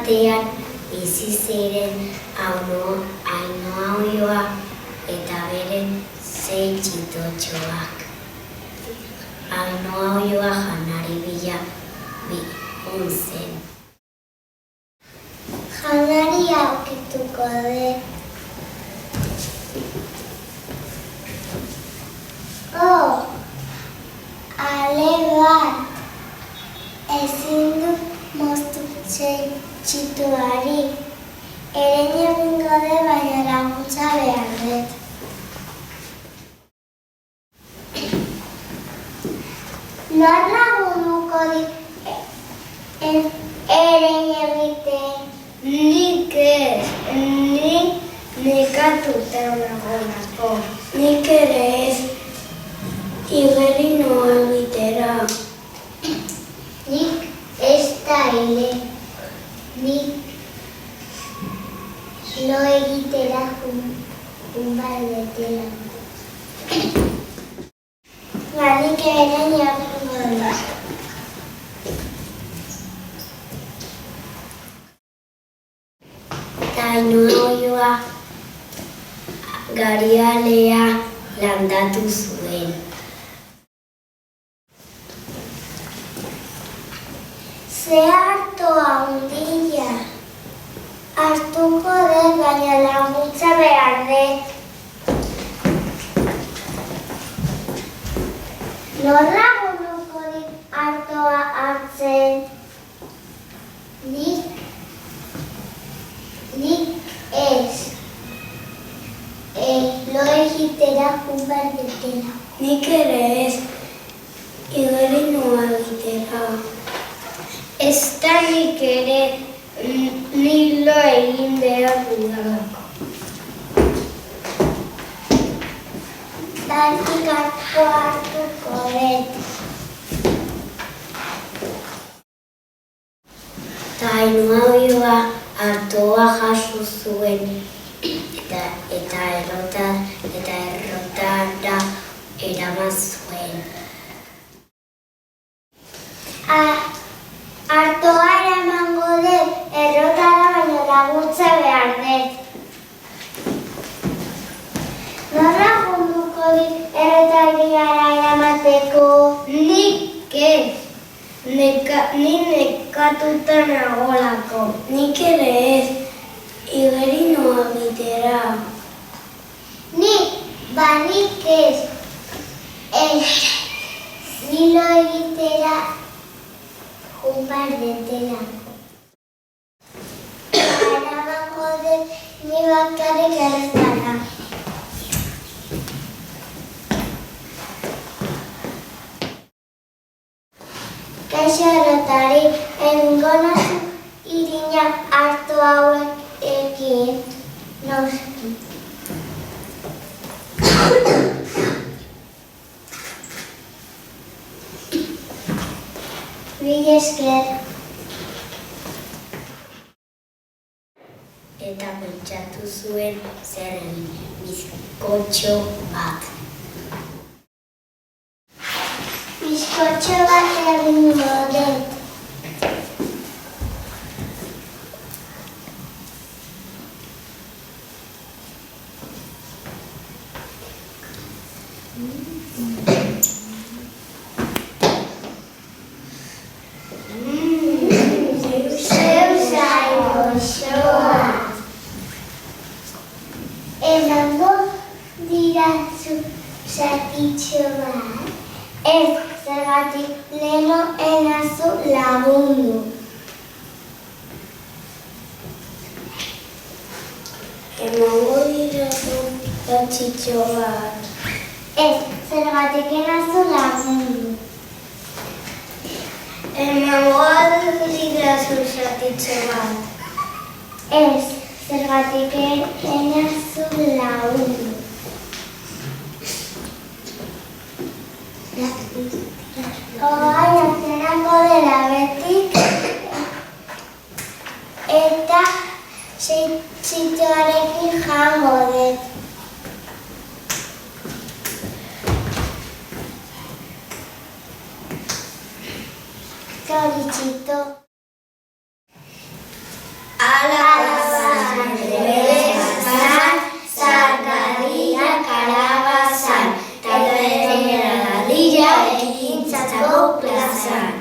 batean bizi ziren Ainhoa Oioa eta beren sei txitotxoak. Ainhoa Oioa janari bila joan zen. Janari aurkituko dut. Ale bat, ezin dut moztu txituari. Eren egingo dut, baina laguntza behar dut. Nor lagunduko dit eren egiten? Nik ez, nik nekatuta nagoelako. Nik ere ez, igeri noa egitera. Nik ez da ere, nik lo egitera junbaldetela. Nik eren egingo dut. Ainhoa Oioa garialea landatu zuen. Ze harto handia. Hartuko dut, baina laguntza behar dut. Nor lagunduko dit hartoa hartzen? Nik ez. Lo egitera junbaldetela. Nik ere ez, igeri noa egitera. Ez da nik ere, ni lo egin behar dudalako. Nik hartoa hartuko dut. Ainhoa Oioa hartoa jaso zuen eta errotara eraman zuen. Hartoa eramango dut, errotara baina laguntza behar dut. Nor lagunduko dit errotarigara eramateko? Nik ez, ni nekatuta nagoelako. Nik ere ez, igeri noa egitera. Nik ez. Ni lo egitera junbaldetela. Eramango dut, ni bakarrik errotara. Kaixo errotari, egingo nazu irina harto hauek ekin. Noski. Mila esker. Eta pentsatu zuen zer egin, bizkotxo bat. Bizkotxo bat egingo dut. Zeu zai goxoa. Emango didazu zatitxo bat. Ez, zergatik leheno enazu lagundu. Emango didazu zatitxo bat. Ez, zergatik enazu lagundu. Emango didazu zatitxo bat. Ez, zergatik enazu lagundu. Atzerako dela betik eta txitoarekin jango dut. Zori txito. Berriro egintzako plazan.